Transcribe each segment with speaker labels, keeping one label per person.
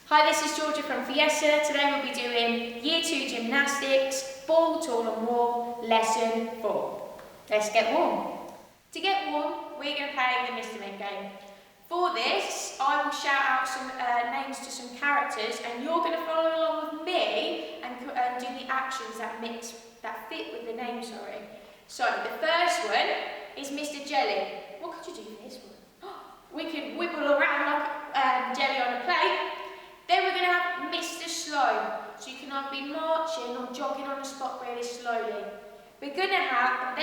Speaker 1: Hi, this is Georgia from Fiesta. Today we'll be doing Year 2 Gymnastics, Ball, Tall and Wall, Lesson 4. Let's get warm. To get warm, we're going to play the Mr. Men game. For this, I will shout out some names to some characters and you're going to follow along with me and do the actions that fit with the name, So, the first one is Mr. Jelly. What could you do for this one? We could wibble around like jelly on a plate. Then we're going to have Mr. Slow, so you can either be marching or jogging on the spot really slowly. We're going to have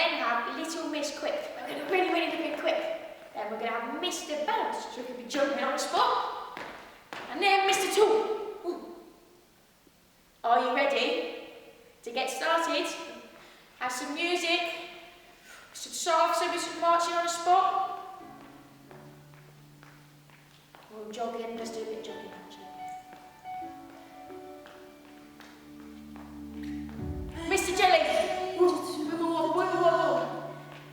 Speaker 1: Little Miss Quick. We're going to really be quick. Then we're going to have Mr. Bounce, so we can be jumping on the spot. And then Mr. Tall. Ooh. Are you ready to get started? Have some music. Start off so we're marching on the spot. Or jogging, let's do a bit of jogging actually. Mr. Jelly, wibble.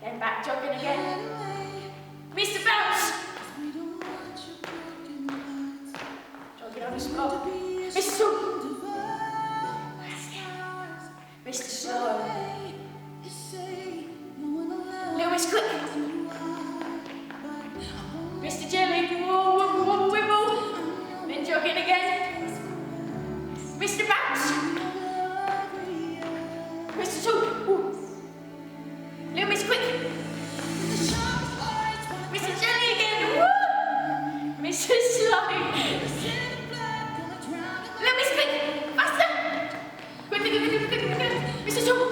Speaker 1: Then back jogging again. Mr. Bounce, jogging on the spot. Mr. Slow, Mr. Slow. Little Miss Quick. Mr. Jelly, wibble. Then jogging again. Mr. Bounce. Mr. Tall. Little Miss Quick. Mr. Jelly again. Woo! Mr. Slow. Little Miss Quick. Faster. Quick. Mr. Tall.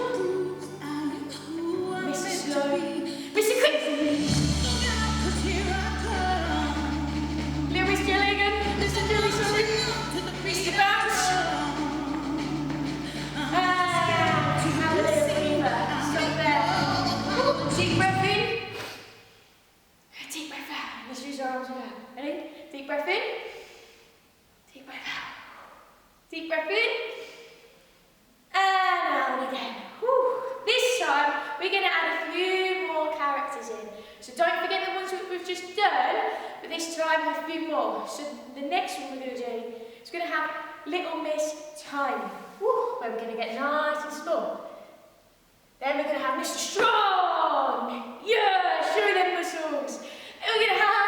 Speaker 1: Mr. Slow. Mr. Quick. Little Miss Jelly again. Mr. Jelly, sorry. Mr. Bounce. Deep breath in. Deep breath out. Let's use our arms again. Ready? Deep breath in. Deep breath out. Deep breath in. And out again. Whew. This time, we're going to add a few more characters in. So don't forget the ones that we've just done, but this time a few more. So the next one we're going to do is going to have Little Miss Tiny. Whew. Where we're going to get nice and small. Then we're going to have Mr. Strong. Yeah, show them muscles. And we're going to have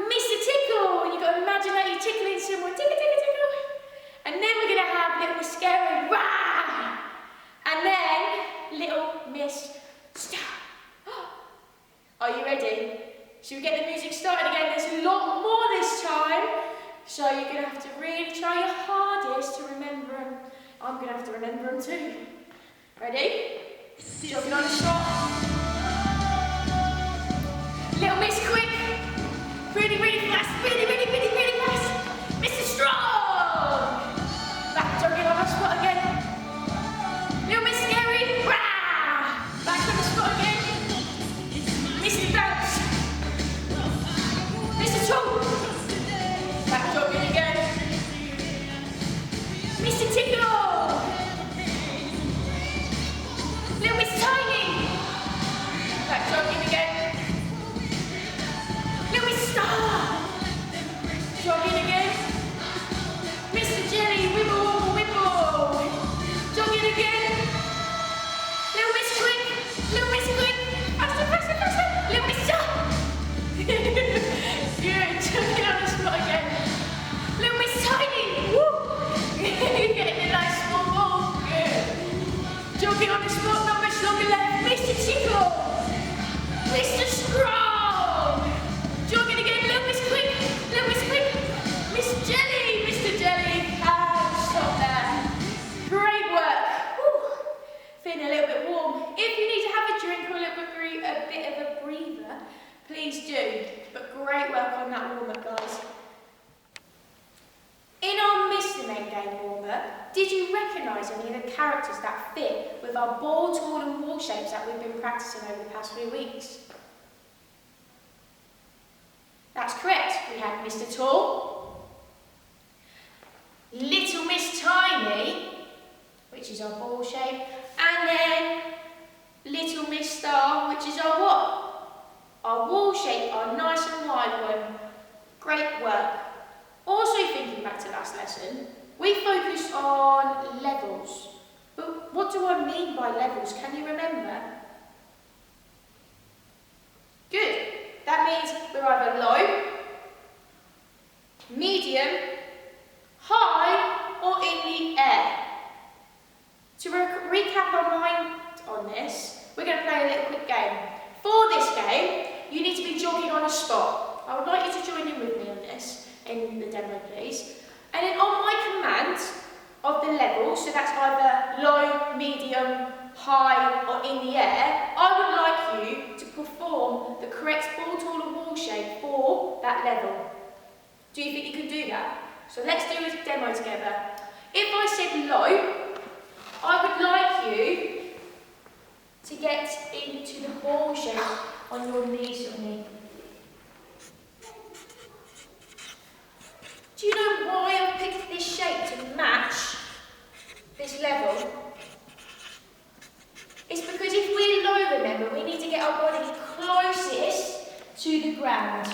Speaker 1: Mr. Tickle. And you've got to imagine that you're tickling someone. Tickle. And then we're going to have Little Miss Scary. Rah! And then Little Miss Star. Are you ready? Should we get the music started again? There's a lot more this time. So you're going to have to really try your hardest to remember them. I'm going to have to remember them too. Ready? Jogging on the spot. Little Miss Quick. Really fast. Really fast. Mr. Strong. Back jogging on the spot again. Little Miss Scary. Rah! Back on the spot again. Mr. Bounce. Mr. Tall. Back jogging again. Mr. Tickle. Little Miss Tiny. Back jogging again. Little Miss Star. Jogging again. Mr. Jelly, wibble. Jogging again. Little Miss Quick. Faster. Little Miss Star. Good. Jogging on the spot again. Little Miss Tiny. Woo. Getting a nice small ball. Good. Jogging on the spot, not much longer left. Mr. Tickle. Mr. Strong. Jogging again, Little Miss Quick. Miss Jelly. Mr. Jelly. Stop there. Great work. Whew. Feeling a little bit warm. If you need to have a drink or a bit of a breather, please do. But great work on that warm-up, guys. In our Mr. Men game warm-up, did you recognise any of the characters that fit with our ball, tall and wall shapes that we've been practising over the past few weeks? That's correct. We had Mr. Tall, Little Miss Tiny, which is our ball shape, and then Little Miss Star, which is our what? Our wall shape, our nice and wide one. Great work. Also thinking back to last lesson, we focused on levels. But what do I mean by levels? Can you remember? Good. That means we're either low, medium, high, or in the air. To recap our mind on this, we're going to play a little quick game. For this game, you need to be jogging on a spot. I would like you to join in with me on this in the demo, please. And then on my command of the levels, so that's either low, medium, high, or in the air, I would like you to perform the correct ball, tall, and wall shape for that level. Do you think you can do that? So let's do a demo together. If I said low, I would like you to get into the ball shape on your knees for me. Do you know why I've picked this shape to match this level? It's because if we're low, remember, we need to get our body closest to the ground.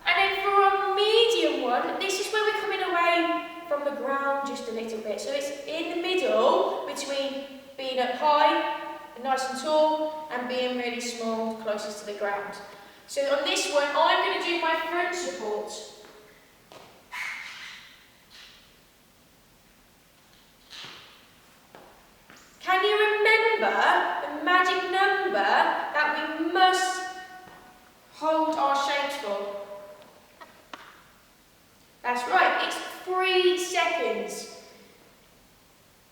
Speaker 1: And then for a medium one, this is where we're coming away from the ground just a little bit. So it's in the middle between being up high and nice and tall and being really small, closest to the ground. So on this one, I'm going to do my front support. Can you remember the magic number that we must hold our shapes for? That's right, it's 3 seconds.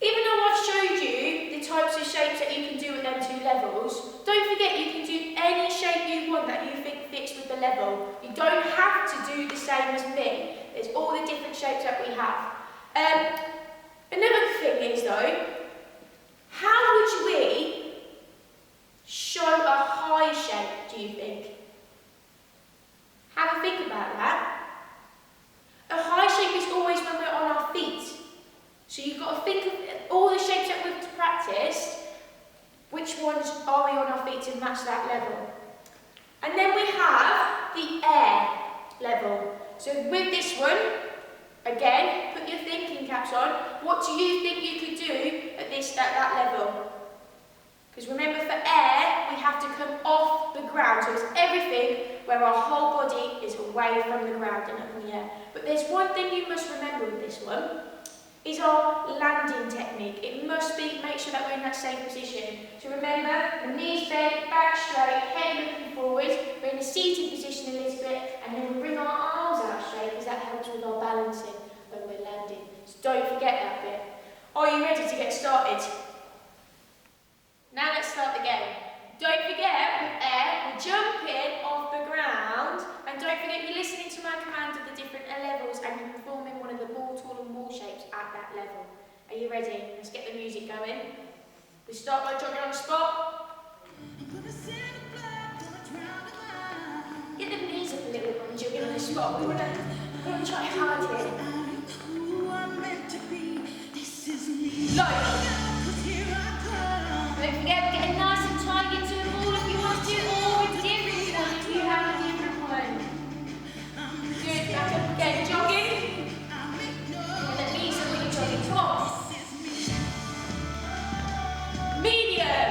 Speaker 1: Even though I've showed you the types of shapes that you can do with them 2 levels, don't forget you can do any shape you want that you think fits with the level. You don't have to do the same as me. There's all the different shapes that we have. Another thing is though, how would we show a high shape, do you think? Have a think about that. A high shape is always when we're on our feet. So you've got to think of all the shapes that we've practiced, which ones are we on our feet to match that level. And then we have the air level. So with this one, again, put your thinking caps on. What do you think you could do at that level? Because remember, for air, we have to come off the ground. So it's everything where our whole body is away from the ground and up in the air. But there's one thing you must remember with this one, is our landing technique. It must be, make sure that we're in that safe position. So remember, the knees bent, back straight, head looking forward. We're in a seated position a little bit, and then we bring our arms out straight, because that helps with our balancing when we're landing. So don't forget that bit. Are you ready to get started? Now let's start the game. Don't forget, with air, we're jumping off the ground, and don't forget you're listening to my command of the different levels, and you're performing one of the ball, tall, and wall shapes at that level. Are you ready? Let's get the music going. We start by jogging on the spot. Get the knees up a little bit when you're jogging on the spot. We want to try hard here. Low. Don't forget, we're getting nice and tight into the ball if you want to, or a different one if you have a different one. Good, back up again, jogging. And the knees are really jogging. Come on. Medium.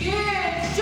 Speaker 1: Good,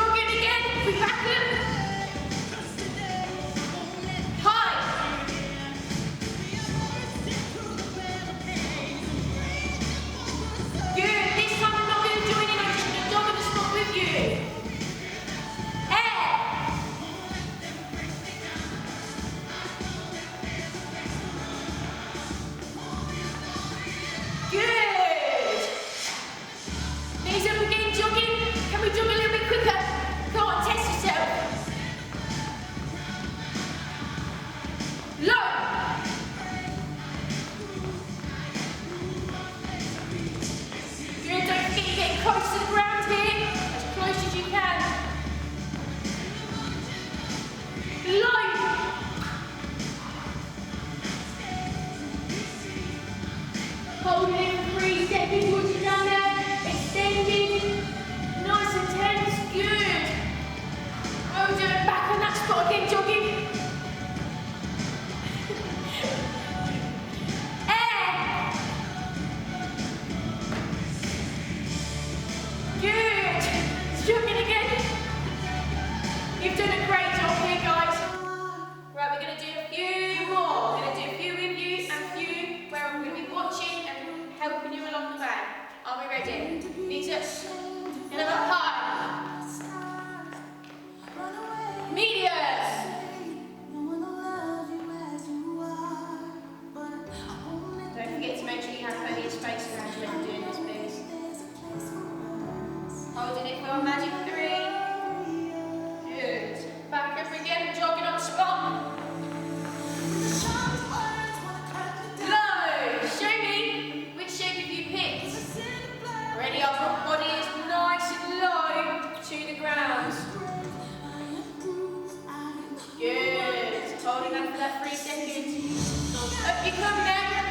Speaker 1: over there.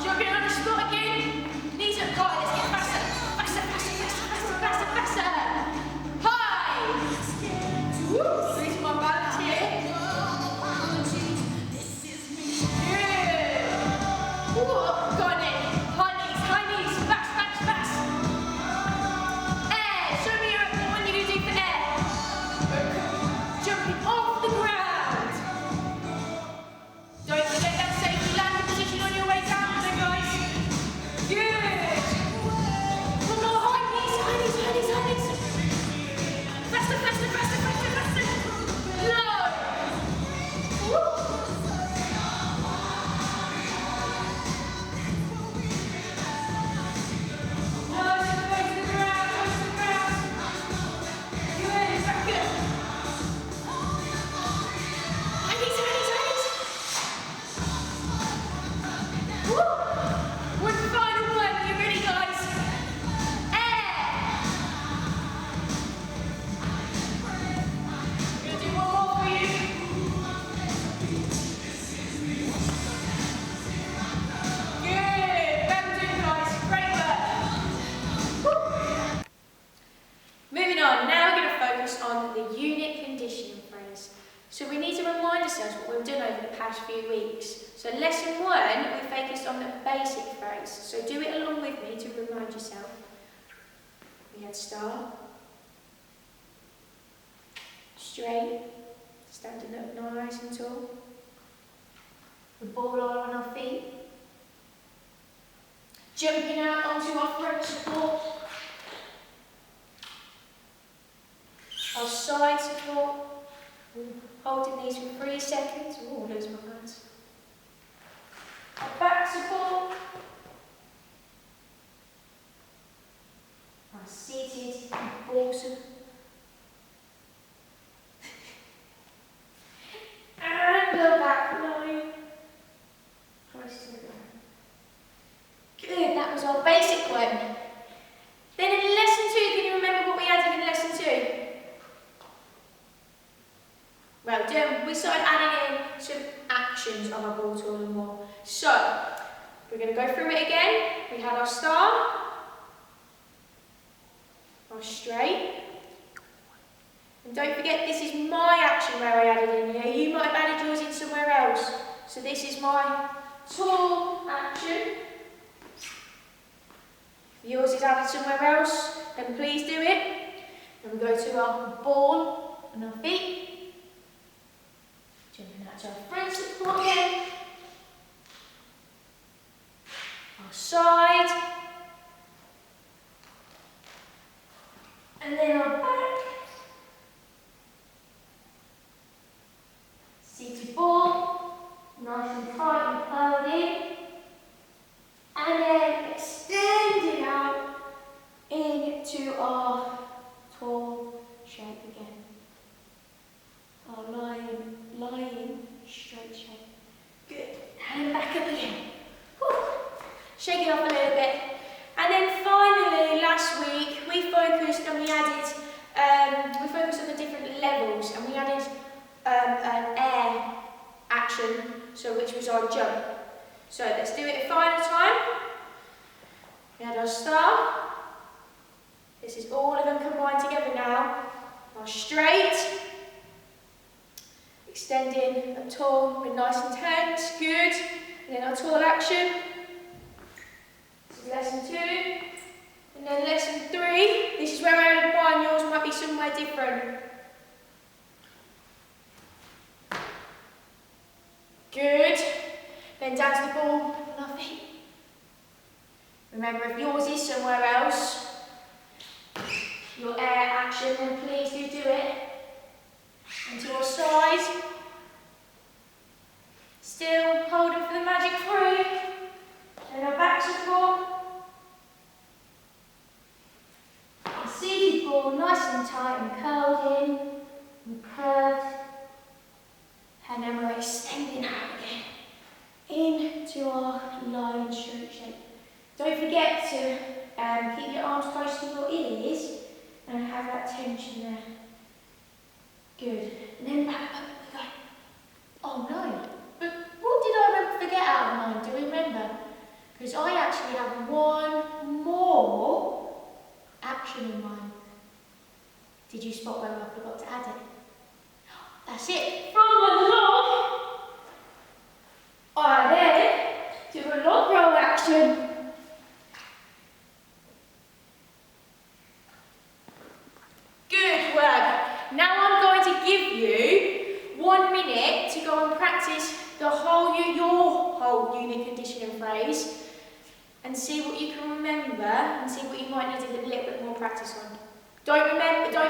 Speaker 1: Jumping on the spot again. Knees up, got it. Let's get faster. Faster, faster, faster, faster, faster, faster. High. Woo. Losing my balance here. Good. Woo. Got it. High knees, fast, fast, fast. Air. Show me what you're going to do for air. Jumping off the ground. Don't forget that safety landing position on your way down there, guys. Good. One more high knees. Faster, faster, faster, faster, faster. Low. Woo. Nose to the ground, nose to the ground. Good, back up. High knees. Woo. One final one. You ready, guys? Air. We're gonna do one more for you. Good. Well done, guys. Great work. Woo. Moving on. Now we're going to focus on the unit conditioning phrase. So we need to remind ourselves what we've done over the past few weeks. So lesson 1, we focused on the basic phrase. So do it along with me to remind yourself. We had start, straight, standing up nice and tall. The ball all on our feet. Jumping out onto our front support. Our side support. Holding these for 3 seconds. Oh, lose my hands. Our back support. Our seated ball support. And the back line. Close to the ground. Good, that was our basic one. Then in lesson 2, can you remember what we added in lesson 2? Well done. We started adding in some actions of our ball, tall and more. So, we're going to go through it again. We had our start, our straight. And don't forget, this is my action where I added in here. You might have added yours in somewhere else. So this is my tall action. If yours is added somewhere else, then please do it. Then we go to our ball and our feet. Jumping out to our front support again. Our side. And then our back. Seated ball. Nice and tight and curled in. And then extending out into our tall shape again. Our lying straight shape. Good. And back up again. Whew. Shake it off a little bit. And then finally, last week, we focused and we added, we focused on the different levels and we added an air action, so which was our jump. So let's do it a final time. We had our start. This is all of them combined together now. Our straight. Extending a tall, but nice and tense, good. And then our tall action. This is lesson 2. And then lesson 3. This is where I added mine, yours might be somewhere different. Good. Then down to the ball on our feet. Remember, if yours is somewhere else, your air action, then please do it. And to our side. Still holding for the magic 3. And our back support. Our seated ball, nice and tight and curled in and curved. And then we're extending out again into our line straight shape. Don't forget to keep your arms close to your ears and have that tension there. Good. And then back up we go. Oh no, but what did I forget out in mind, do remember. Because I actually have one more action in mind. Did you spot where I forgot to add it? That's it. From the log, I then do a log roll action. Good work. Now I'm going to give you 1 minute to go and practice your whole unit conditioning phrase and see what you can remember and see what you might need a little bit more practice on. Don't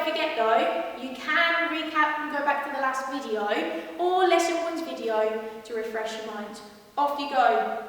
Speaker 1: forget though, you can recap and go back to the last video or lesson 1's video to refresh your mind. Off you go.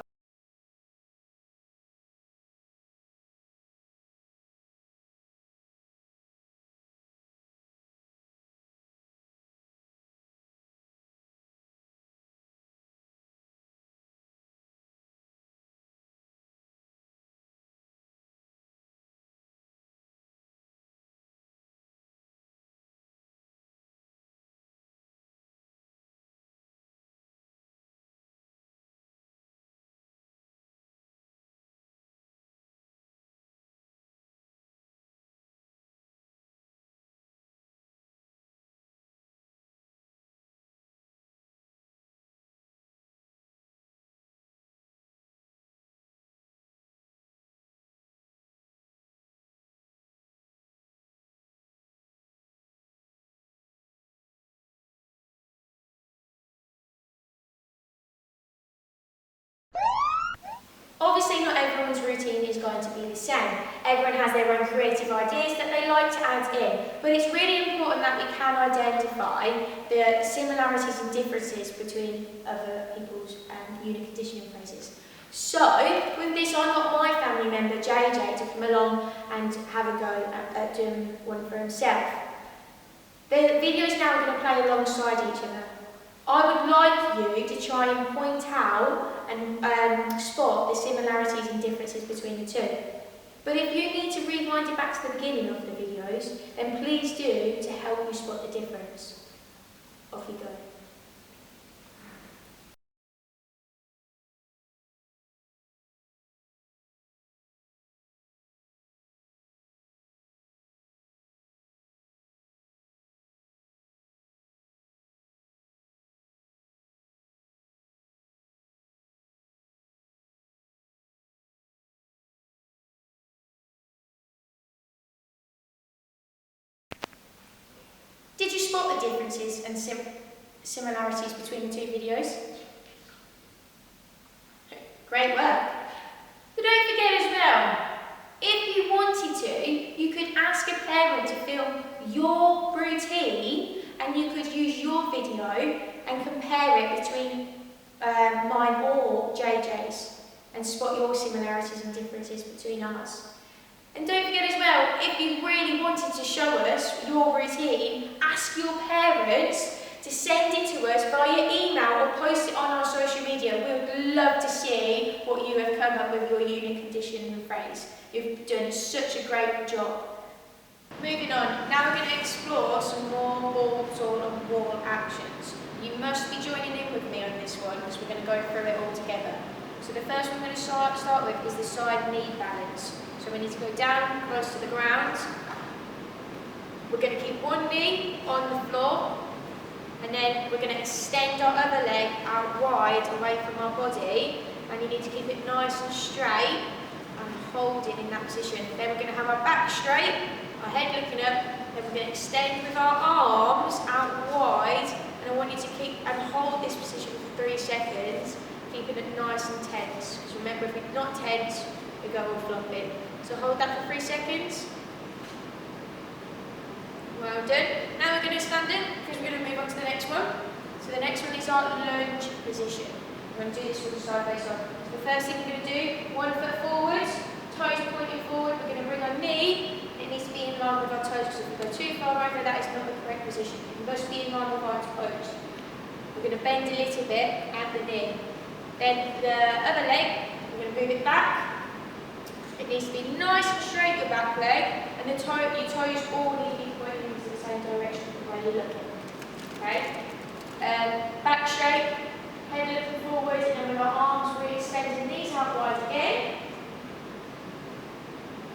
Speaker 1: Obviously not everyone's routine is going to be the same. Everyone has their own creative ideas that they like to add in, but it's really important that we can identify the similarities and differences between other people's unit conditioning phrases. So, with this I got my family member JJ to come along and have a go at doing one for himself. The videos now are going to play alongside each other. I would like you to try and point out and spot the similarities and differences between the two. But if you need to rewind it back to the beginning of the videos, then please do to help you spot the difference. Off you go. Did you spot the differences and similarities between the two videos? Great work. But don't forget as well, if you wanted to, you could ask a parent to film your routine and you could use your video and compare it between mine or JJ's and spot your similarities and differences between ours. And don't forget as well, if you really wanted to show us your routine, ask your parents to send it to us via email or post it on our social media. We would love to see what you have come up with your unit conditioning phrase. You've done such a great job. Moving on, now we're going to explore some more ball, tall and wall actions. You must be joining in with me on this one because we're going to go through it all together. So the first one we're going to start with is the side knee balance. So we need to go down close to the ground. We're going to keep one knee on the floor and then we're going to extend our other leg out wide away from our body, and you need to keep it nice and straight and hold it in that position. Then we're going to have our back straight, our head looking up, then we're going to extend with our arms out wide, and I want you to keep and hold this position for 3 seconds, keeping it nice and tense. Because remember, if we're not tense, we go all flopping. So hold that for 3 seconds. Well done. Now we're going to stand in because we're going to move on to the next one. So the next one is our lunge position. We're going to do this with the side by side. So the first thing we're going to do, 1 foot forward, toes pointing forward. We're going to bring our knee. It needs to be in line with our toes because if we go too far over, that is not the correct position. It must be in line with our toes. We're going to bend a little bit at the knee. Then the other leg, we're going to move it back. It needs to be nice and straight, your back leg, and your toes all need to be pointing into the same direction from where you're looking. Okay? Back straight, head looking forward, and then with our arms really extending, knees out wide again.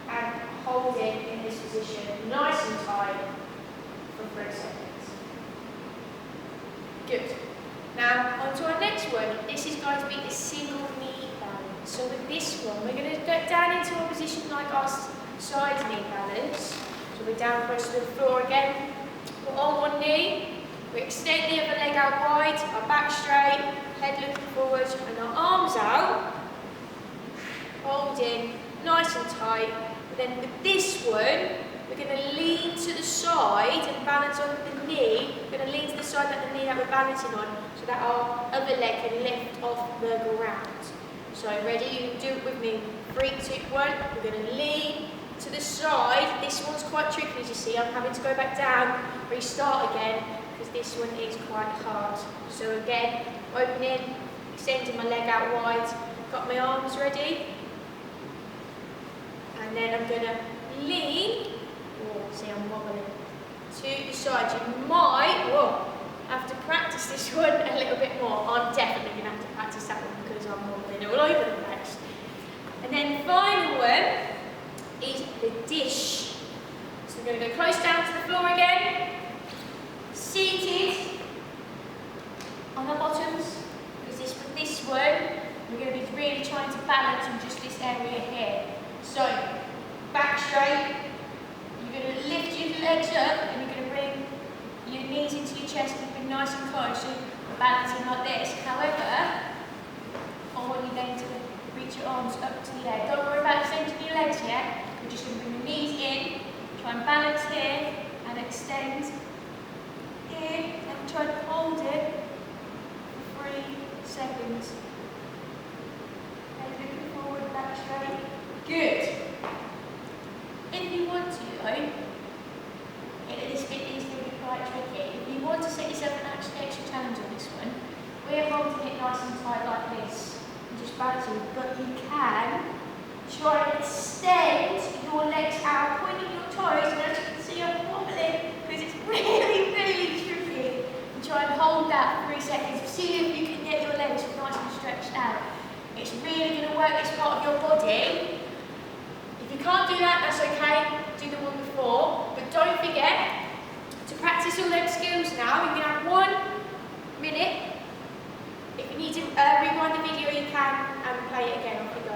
Speaker 1: And hold it in this position, nice and tight, for 3 seconds. Good. Now, on to our next one. This is going to be the single knee balance. So with this one, we're going to go down into a position like our side knee balance. So we're down close to the floor again. We're on one knee. We extend the other leg out wide, our back straight, head looking forward, and our arms out. Hold in, nice and tight. And then with this one, we're going to lean to the side and balance on the knee. We're going to lean to the side of the knee that we're balancing on, so that our other leg can lift off the ground. So ready? You can do it with me. 3, 2, 1. We're going to lean to the side. This one's quite tricky, as you see. I'm having to go back down, restart again, because this one is quite hard. So again, opening, extending my leg out wide. Got my arms ready. And then I'm going to lean. Oh, see, I'm wobbling. To the side. You might have to practice this one a little bit more. I'm definitely going to have to practice that one because I'm wobbling all over the place. And then the final one is the dish. So we're going to go close down to the floor again. Seated on the bottoms. Because with this one, we're going to be really trying to balance in just this area here. So, back straight. You're going to lift your legs up and you're going to bring your knees into your chest, keeping nice and close. So we're balancing like this. However, I want you then to reach your arms up to the air. Don't worry about extending your legs yet. We're just going to bring your knees in, try and balance here and extend in and try and hold it for 3 seconds. Head looking forward, back straight. Good. If you want to though, this bit is going to be quite tricky. If you want to set yourself an extra challenge on this one, we're holding it nice and tight like this, and just balancing, but you can try and extend your legs out, pointing your toes, and as you can see I'm wobbling, because it's really, really tricky. And try and hold that for 3 seconds, see if you can get your legs nice and stretched out. It's really going to work this part of your body. If you can't do that, that's okay, do the one before, but don't forget to practice your leg skills now. You can have 1 minute. If you need to rewind the video, you can, and play it again. Off you go.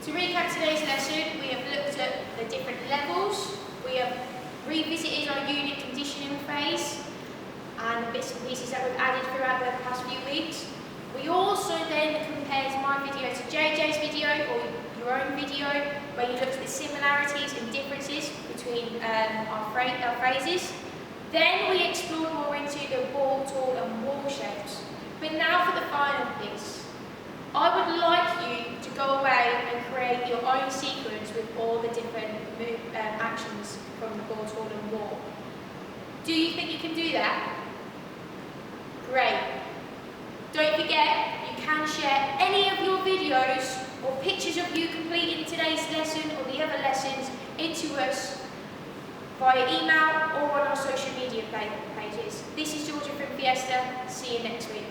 Speaker 1: To recap today's lesson, we have looked at the different levels, we have revisited our unit conditioning phase and the bits and pieces that we've added throughout the past few weeks. We also then compared my video to JJ's video or your own video, where you looked at the similarities and differences between our phrases. Then we explored more into the wall, tall and wall shapes. But now for the final piece. I would like you to go away and create your own sequence with all the different actions from the ball, tall and wall. Do you think you can do that? Great. Don't forget, you can share any of your videos or pictures of you completing today's lesson or the other lessons into us via email or on our social media pages. This is Georgia from Fiesta. See you next week.